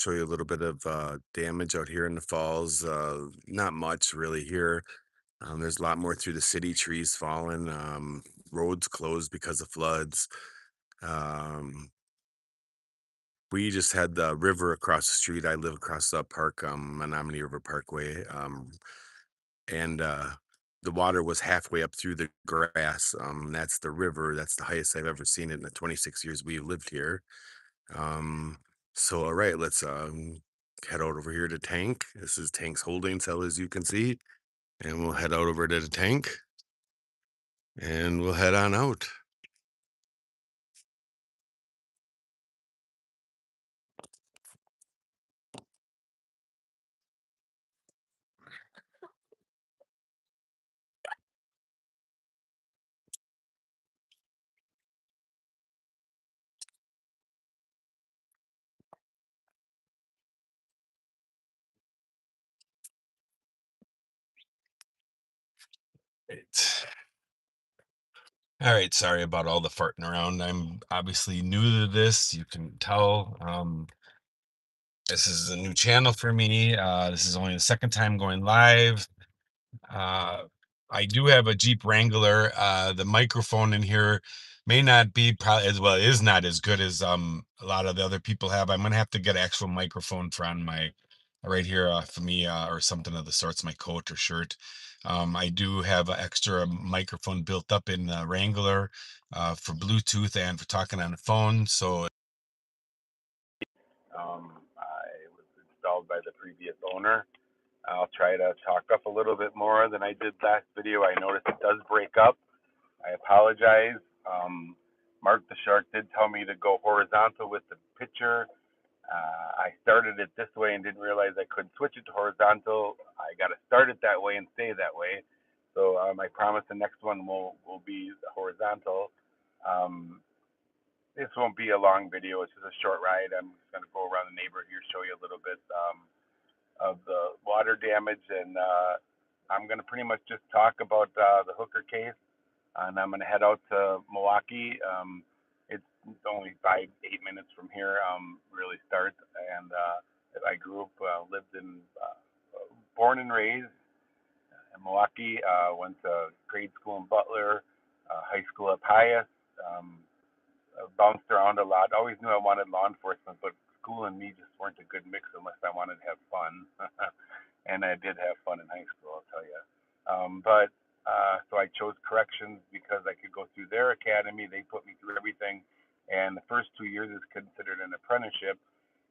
show you a little bit of damage out here in the falls. Not much really here. There's a lot more through the city, trees falling, roads closed because of floods. Um, we just had the river across the street. I live across the park, Menominee River Parkway, and the water was halfway up through the grass. That's the river. That's the highest I've ever seen it in the 26 years we've lived here. Um, so all right, let's head out over here to Tank. This is Tank's holding cell, as you can see, and we'll head out over to the tank and we'll head on out. Right. All right, sorry about all the farting around. I'm obviously new to this. You can tell. This is a new channel for me. This is only the second time going live. Uh, I do have a Jeep Wrangler. The microphone in here may not be probably as well, is not as good as a lot of the other people have. I'm gonna have to get an actual microphone for on my right here for me or something of the sorts, my coat or shirt. I do have an extra microphone built up in the Wrangler for Bluetooth and for talking on the phone. So I was installed by the previous owner. I'll try to talk up a little bit more than I did last video. I noticed it does break up. I apologize. Mark the Shark did tell me to go horizontal with the picture. I started it this way and didn't realize I couldn't switch it to horizontal. I got to start it that way and stay that way. So I promise the next one will be horizontal. Um, this won't be a long video. It's just a short ride. I'm just going to go around the neighborhood here, show you a little bit of the water damage, and I'm going to pretty much just talk about the hooker case, and I'm going to head out to Milwaukee. It's only 5-8 minutes from here. Really start, and I grew up, lived in, born and raised in Milwaukee. Went to grade school in Butler, high school at Pius. Um, Bounced around a lot. Always knew I wanted law enforcement, but school and me just weren't a good mix unless I wanted to have fun. And I did have fun in high school, I'll tell you. But so I chose corrections because I could go through their academy. They put me through everything, and the first 2 years is considered an apprenticeship.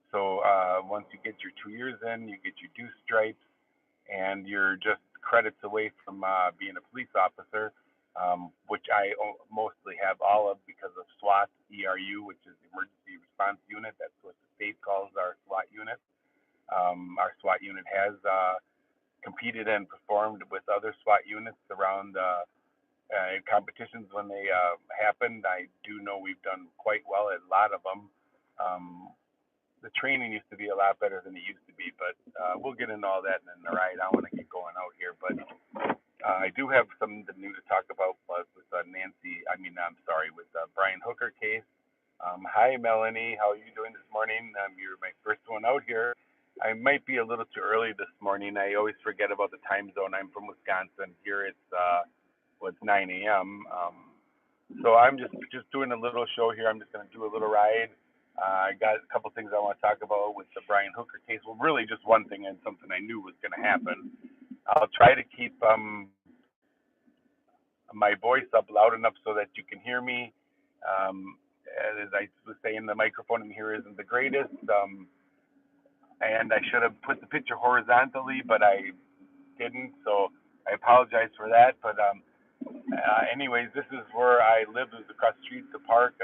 So once you get your 2 years in, you get your due stripes, and you're just credits away from being a police officer, which I mostly have all of because of SWAT ERU, which is the Emergency Response Unit. That's what the state calls our SWAT unit. Our SWAT unit has competed and performed with other SWAT units around competitions when they happened. I do know we've done quite well at a lot of them. Um, the training used to be a lot better than it used to be, but we'll get into all that in the ride. I want to get going out here, but I do have something new to talk about with Nancy. I'm sorry, with Brian Hooker case. Hi, Melanie. How are you doing this morning? You're my first one out here. I might be a little too early this morning. I always forget about the time zone. I'm from Wisconsin. Here it's 9 a.m. So I'm just doing a little show here. I'm just going to do a little ride. I got a couple things I want to talk about with the Brian Hooker case. Well, really just one thing and something I knew was going to happen. I'll try to keep my voice up loud enough so that you can hear me. Um, as I was saying, the microphone in here isn't the greatest, and I should have put the picture horizontally, but I didn't. So I apologize for that. But anyways, this is where I live. Is across the street, the park.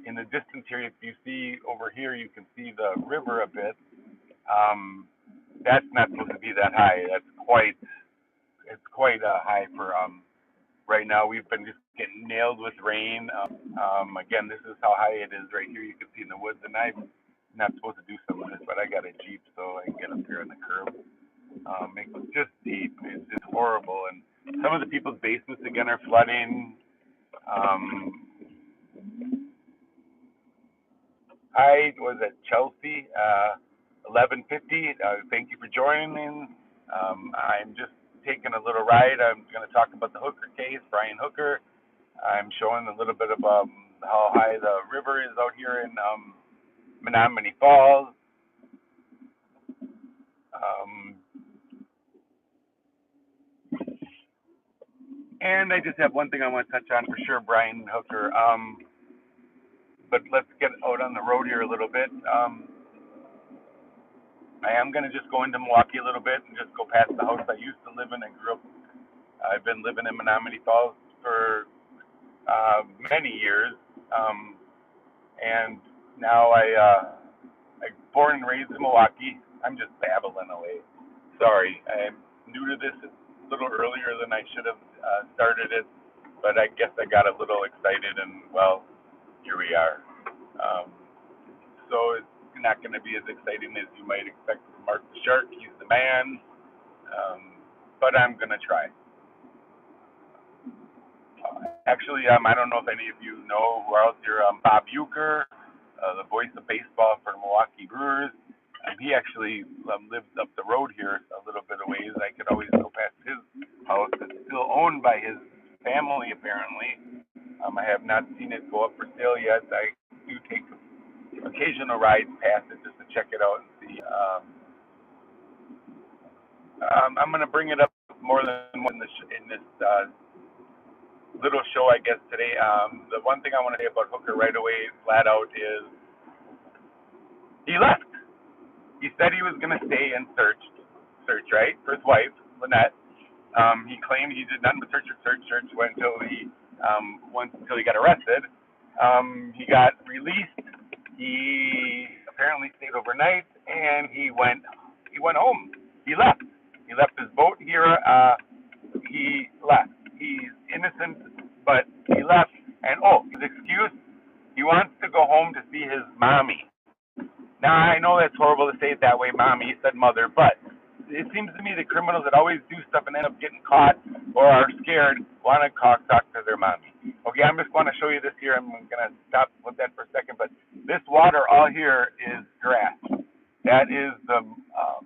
In the distance here, if you see over here, you can see the river a bit. Um, that's not supposed to be that high. It's quite high for right now. We've been just getting nailed with rain. Again, this is how high it is right here. You can see in the woods, and I'm not supposed to do some of this, but I got a Jeep, so I can get up here on the curb. It's just deep. It's just horrible, and some of the people's basements again are flooding. Um, I was at Chelsea. 11:50. Thank you for joining me. I'm just taking a little ride. I'm going to talk about the Hooker case, Brian Hooker. I'm showing a little bit of how high the river is out here in Menominee Falls. Um, and I just have one thing I want to touch on for sure, Brian Hooker. But let's get out on the road here a little bit. I am going to just go into Milwaukee a little bit and just go past the house I used to live in and grew up. I've been living in Menominee Falls for many years, and now I'm born and raised in Milwaukee. I'm just babbling away. Sorry, I'm new to this a little earlier than I should have started it, but I guess I got a little excited, and well, here we are. Um, so it's not going to be as exciting as you might expect from Mark the Shark. He's the man, but I'm going to try. Actually, I don't know if any of you know who else here. Bob Uecker, the voice of baseball for the Milwaukee Brewers. He actually lives up the road here a little bit of ways. I could always go past his house. It's still owned by his family, apparently. I have not seen it go up for sale yet. I do take occasional rides past it just to check it out and see. I'm going to bring it up more than one in this little show, I guess, today. The one thing I want to say about Hooker right away, flat out, is he left. He said he was going to stay and search, right, for his wife, Lynette. He claimed he did nothing but search until he got arrested. He got released. He apparently stayed overnight, and he went home. He left. He left his boat here. He left. He's innocent, but he left. And his excuse, he wants to go home to see his mommy. Now, I know that's horrible to say it that way, mommy. He said mother, but it seems to me the criminals that always do stuff and end up getting caught or are scared want to talk to their mommy. Okay, I'm just going to show you this here. I'm going to stop with that for a second, but this water all here is grass. That is the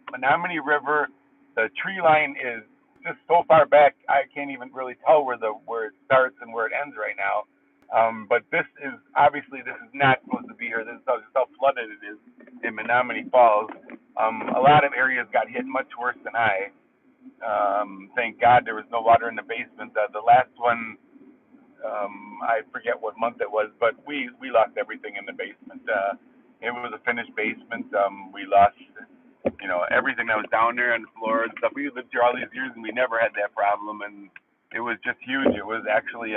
Menominee River. The tree line is just so far back, I can't even really tell where it starts and where it ends right now. But this is not supposed to be here. This is how flooded it is in Menominee Falls. A lot of areas got hit much worse than I. Thank God there was no water in the basement. The last one, I forget what month it was, but we lost everything in the basement. It was a finished basement. We lost, everything that was down there on the floor and stuff. We lived here all these years and we never had that problem, and it was just huge. It was actually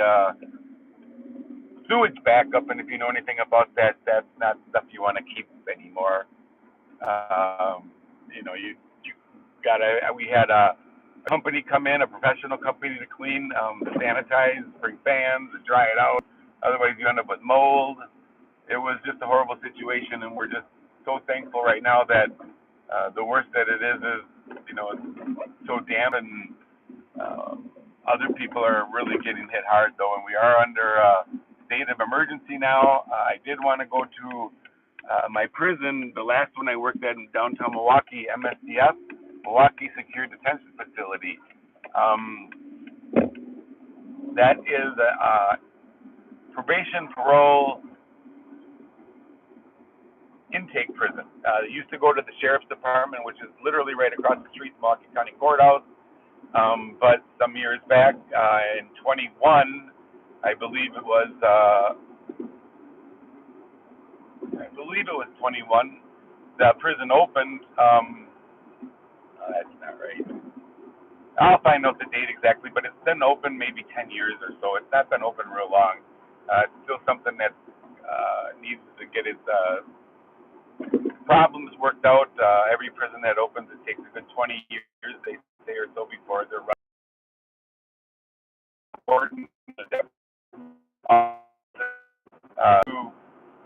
sewage backup, and if you know anything about that, that's not stuff you want to keep anymore. We had a company come in, a professional company to clean, to sanitize, bring fans, to dry it out. Otherwise, you end up with mold. It was just a horrible situation, and we're just so thankful right now that the worst that it is it's so damp, and other people are really getting hit hard, though, and we are under a state of emergency now. I did want to go to my prison, the last one I worked at in downtown Milwaukee, MSDF, Milwaukee Secure Detention Facility. That is a probation, parole, intake prison. It used to go to the sheriff's department, which is literally right across the street from Milwaukee County Courthouse. But some years back, in 21, I believe it was 21, the prison opened. That's not right. I'll find out the date exactly, but it's been open maybe 10 years or so. It's not been open real long. It's still something that needs to get its problems worked out. Every prison that opens, it takes a good 20 years, they say, or so before they're important.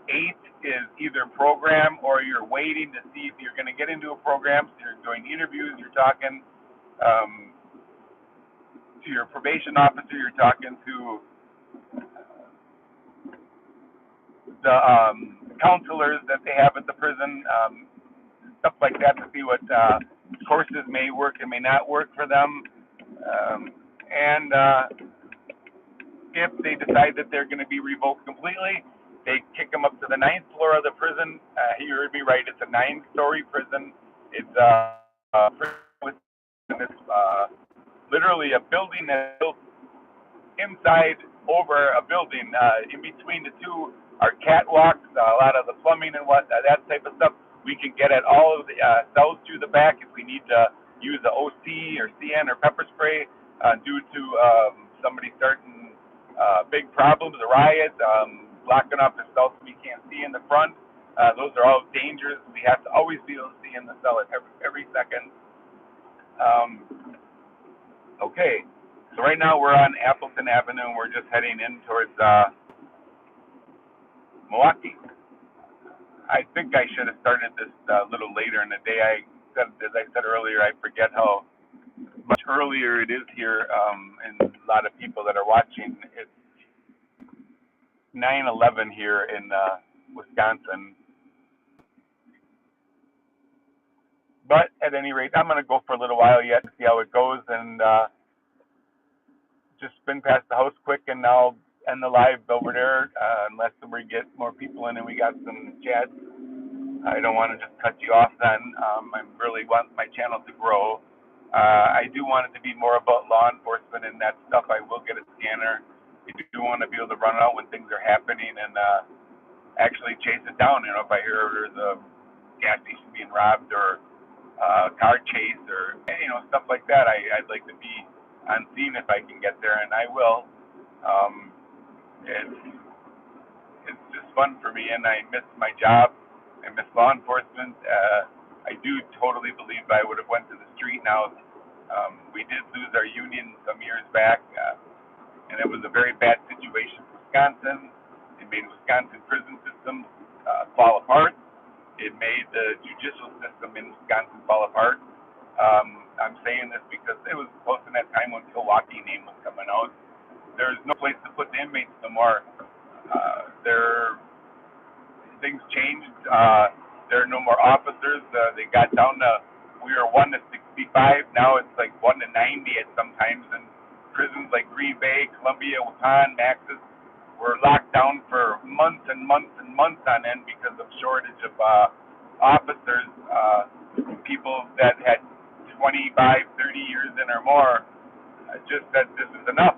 8 is either program or you're waiting to see if you're going to get into a program. So you're doing interviews, you're talking to your probation officer, you're talking to the counselors that they have at the prison. stuff like that to see what courses may work and may not work for them. And if they decide that they're going to be revoked completely, they kick them up to the ninth floor of the prison. You heard me right. It's a 9-story prison. It's literally a building that's built inside over a building. In between the two are catwalks, a lot of the plumbing and that type of stuff. We can get at all of the cells through the back if we need to use the OC or CN or pepper spray due to somebody starting big problems, a riot, blocking off the cells so we can't see in the front. Those are all dangerous. We have to always be able to see in the cell at every second. Okay, so right now we're on Appleton Avenue, and we're just heading in towards Milwaukee. I think I should have started this a little later in the day. As I said earlier, I forget how much earlier it is here, and a lot of people that are watching. It's 9:11 here in Wisconsin. But at any rate, I'm going to go for a little while yet to see how it goes, and just spin past the house quick, and I'll end the live over there, unless we get more people in and we got some chats. I don't want to just cut you off then. I really want my channel to grow. I do want it to be more about law enforcement and that stuff. I will get a scanner. I do want to be able to run out when things are happening and actually chase it down. You know, if I hear there's a gas station being robbed or car chase or stuff like that, I'd like to be on scene if I can get there, and I will. It's just fun for me, and I miss my job. I miss law enforcement. I do totally believe I would have went to the street now. We did lose our union some years back, and it was a very bad situation for Wisconsin. It made Wisconsin prison systems fall apart. It made the judicial system in Wisconsin fall apart. I'm saying this because it was close in that time when Milwaukee name was coming out. There's no place to put the inmates no more. Things changed. There are no more officers. They got down to, we were 1 to 65. Now it's like 1 to 90 at sometimes. And prisons like Green Bay, Columbia, Wuhan, Maxis were locked down for months and months and months on end because of shortage of officers. People that had 25, 30 years in or more just said this is enough.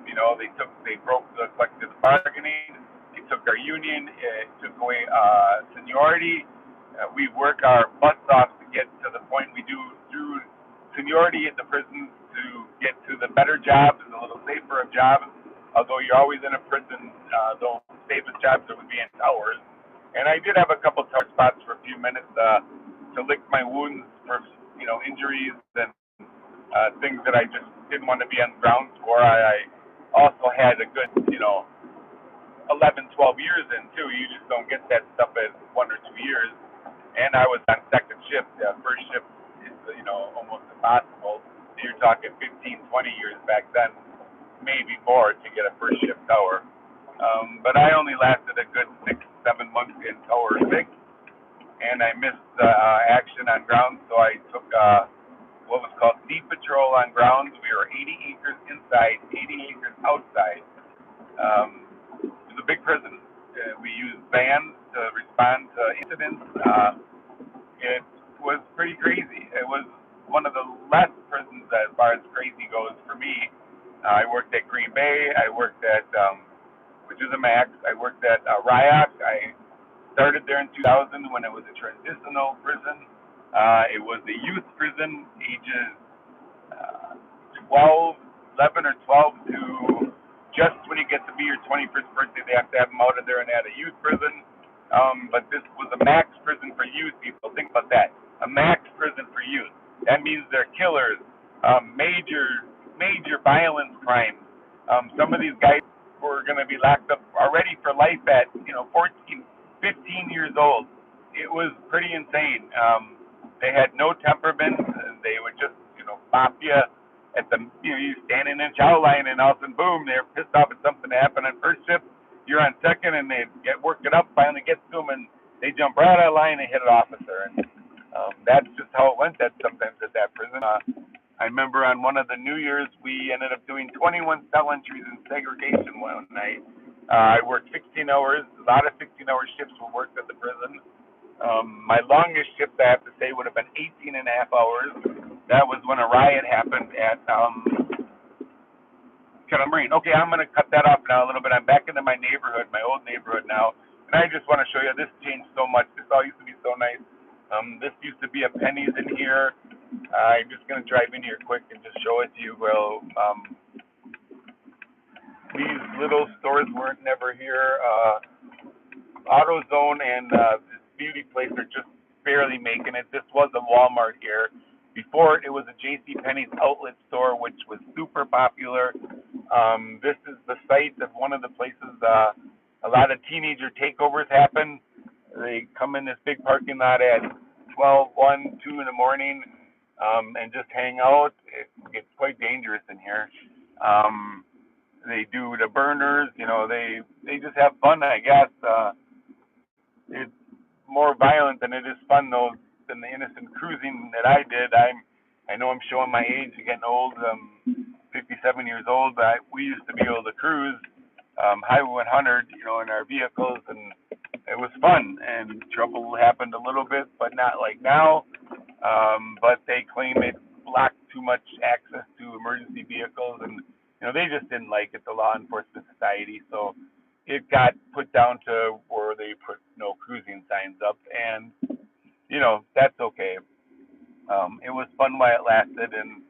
They broke the collective bargaining. They took our union. It took away seniority. We work our butts off to get to the point we do through seniority at the prisons to get to the better jobs and a little safer of jobs. Although you're always in a prison, the safest jobs would be in towers. And I did have a couple tower spots for a few minutes to lick my wounds for injuries and things that I just didn't want to be on the ground for. I also had a good 11, 12 years in too. You just don't get that stuff in 1 or 2 years. And I was on second shift. First shift is almost impossible. You're talking 15, 20 years back then, maybe more, to get a first shift tower. But I only lasted a good 6, 7 months in tower 6, and I missed action on ground, so I took what was called sea patrol on ground. We were 80 acres inside, 80 acres outside. It was a big prison. We used vans to respond to incidents. It was pretty crazy. It was one of the less prisons as far as crazy goes for me. I worked at Green Bay. I worked at, which is a max. I worked at Ryoc. I started there in 2000 when it was a transitional prison. It was a youth prison, ages 11 or 12 to just when you get to be your 21st birthday, they have to have them out of there and add a youth prison. But this was a max prison for youth people. Think about that. A max prison for youth. That means they're killers, major violence crimes. Some of these guys were going to be locked up already for life at 14, 15 years old. It was pretty insane. They had no temperament. They would just pop you at the you standing in chow line, and all of a sudden boom, they're pissed off at something that happened on first shift. You're on second, and they get worked it up. Finally gets to them, and they jump right out of line and hit an officer. And That's just how it went. That sometimes at that prison. I remember on one of the New Year's, we ended up doing 21 cell entries in segregation one night. I worked 16 hours. A lot of 16-hour shifts were worked at the prison. My longest shift, I have to say, would have been 18 and a half hours. That was when a riot happened at Marine. Okay, I'm going to cut that off now a little bit. I'm back into my neighborhood, my old neighborhood now, and I just want to show you this changed so much. This all used to be so nice. This used to be a Penny's in here. I'm just going to drive in here quick and just show it to you. Well, these little stores weren't never here. AutoZone and this beauty place are just barely making it. This was a Walmart here. Before it was a J.C. Penney's outlet store, which was super popular. This is the site of one of the places a lot of teenager takeovers happen. They come in this big parking lot at 12, 1, 2 in the morning and just hang out. It gets quite dangerous in here. They do the burners, they just have fun, I guess. It's more violent than it is fun, though, than the innocent cruising that I did. I know I'm showing my age, getting old. 57 years old, but we used to be able to cruise Highway 100, in our vehicles, and it was fun. And trouble happened a little bit, but not like now. But they claim it blocked too much access to emergency vehicles, and they just didn't like it, the law enforcement society. So it got put down to where they put no cruising signs up, and that's okay. It was fun while it lasted, and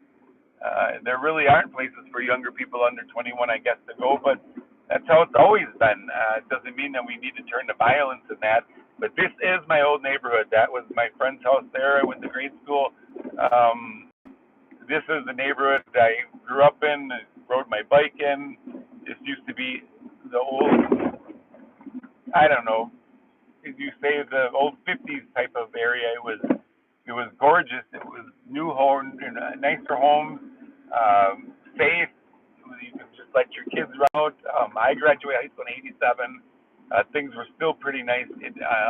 there really aren't places for younger people under 21, I guess, to go, but that's how it's always been. It doesn't mean that we need to turn to violence in that, but this is my old neighborhood. That was my friend's house there. I went to grade school. This is the neighborhood I grew up in, rode my bike in. This used to be the old, I don't know, if you say the old 50s type of area. It was gorgeous. It was new homes, nicer homes, safe. You could just let your kids run out. I graduated high school in '87. Things were still pretty nice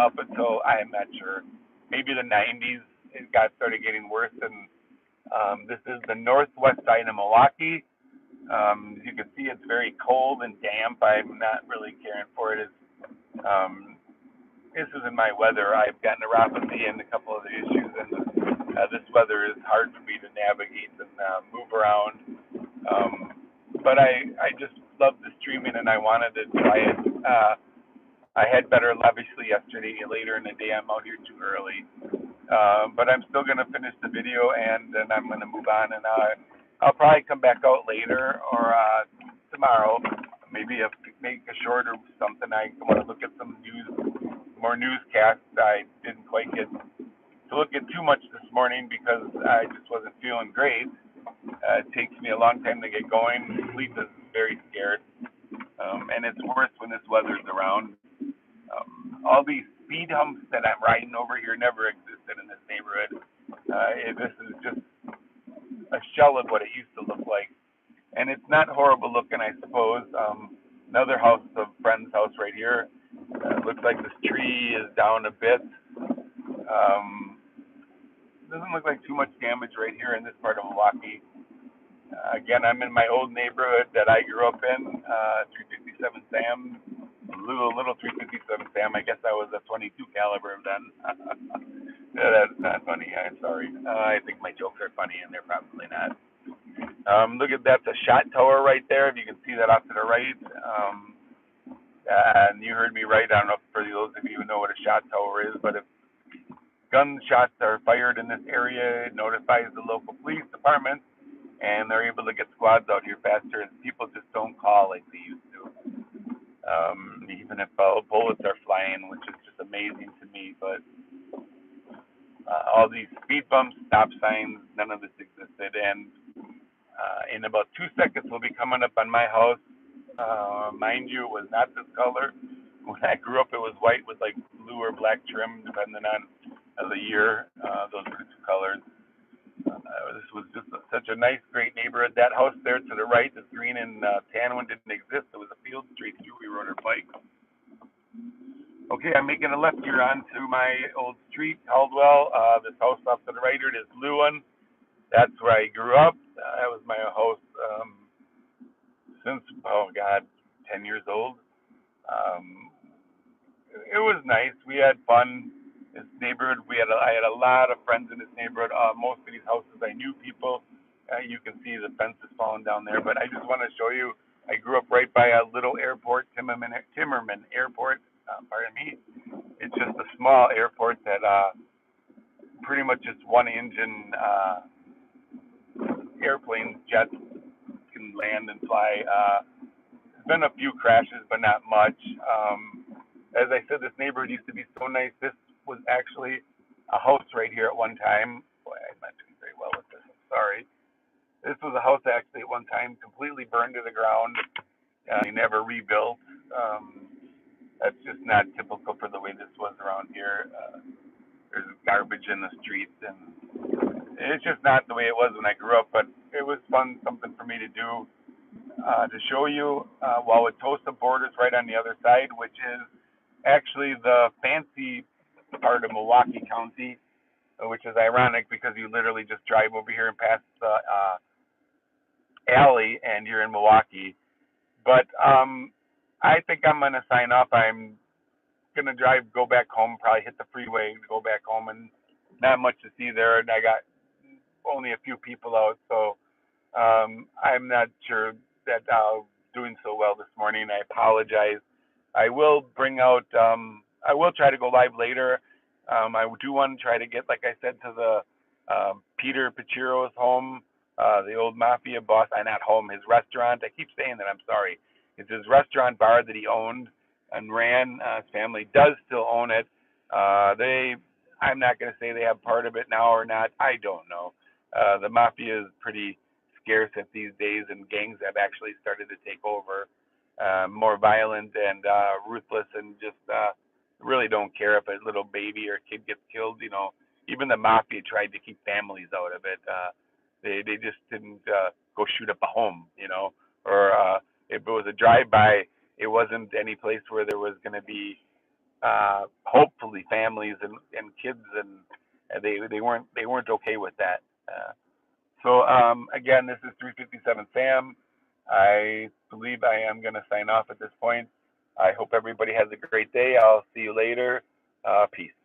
up until, I'm not sure, maybe the '90s. It started getting worse. And this is the northwest side of Milwaukee. As you can see, it's very cold and damp. I'm not really caring for it. This isn't my weather. I've got neuropathy and a couple of the issues, and this weather is hard for me to navigate and move around. But I just love the streaming, and I wanted to try it. I had better obviously yesterday. Later in the day, I'm out here too early. But I'm still going to finish the video, and then I'm going to move on, and I'll probably come back out later or tomorrow. Maybe make a short or something. I want to look at some more newscasts. I didn't quite get to look at too much this morning because I just wasn't feeling great. It takes me a long time to get going. Sleep is very scarce, and it's worse when this weather's around. All these speed humps that I'm riding over here never existed in this neighborhood. This is just a shell of what it used to look like. And it's not horrible looking, I suppose. Another house, a friend's house right here. Looks like this tree is down a bit. Doesn't look like too much damage right here in this part of Milwaukee. Again, I'm in my old neighborhood that I grew up in, 357 Sam, little 357 Sam. I guess I was a 22 caliber then. That's not funny. I'm sorry. I think my jokes are funny, and they're probably not. Look at that's a shot tower right there. If you can see that off to the right. And you heard me right. I don't know if for those of you who know what a shot tower is, but if gunshots are fired in this area, it notifies the local police department, and they're able to get squads out here faster. And people just don't call like they used to. Even if bullets are flying, which is just amazing to me. But all these speed bumps, stop signs, none of this existed. And in about 2 seconds, we'll be coming up on my house. Mind you, it was not this color. When I grew up, it was white with like blue or black trim, depending on the year. Those were the two colors. This was just such a nice, great neighborhood. That house there to the right, this green and tan one, didn't exist. It was a field street too. We rode our bike. Okay, I'm making a left here onto my old street, Caldwell. This house off to the right here is Lewin. That's where I grew up. That was my house since, oh God, 10 years old. Um, it was nice. We had fun. This neighborhood, I had a lot of friends in this neighborhood. Most of these houses, I knew people. You can see the fence is falling down there, but I just want to show you. I grew up right by a little airport, Timmerman Airport. Pardon me. It's just a small airport that pretty much just one engine airplanes, jets can land and fly. There's been a few crashes, but not much. As I said, this neighborhood used to be so nice. This was actually a house right here at one time. Boy, I'm not doing very well with this. I'm sorry. This was a house actually at one time, completely burned to the ground. They never rebuilt. That's just not typical for the way this was around here. There's garbage in the streets, and it's just not the way it was when I grew up. But it was fun, something for me to do, to show you. Wauwatosa borders right on the other side, which is actually the fancy part of Milwaukee County, which is ironic because you literally just drive over here and pass the alley, and you're in Milwaukee. But I think I'm gonna sign off. I'm gonna go back home, probably hit the freeway, go back home, and not much to see there. And I got only a few people out, so I'm not sure that doing so well this morning. I apologize. I will bring out. I will try to go live later. I do want to try to get, like I said, to the Peter Paciro's home, the old mafia boss. Not home, his restaurant. I keep saying that. I'm sorry. It's his restaurant bar that he owned and ran. His family does still own it. They. I'm not going to say they have part of it now or not. I don't know. The mafia is pretty scarce at these days, and gangs have actually started to take over, more violent and ruthless, and just really don't care if a little baby or kid gets killed. Even the mafia tried to keep families out of it. They just didn't go shoot up a home, or if it was a drive-by, it wasn't any place where there was going to be hopefully families and kids, and they weren't okay with that. So again, this is 357 Sam. I believe I am going to sign off at this point. I hope everybody has a great day. I'll see you later. Peace.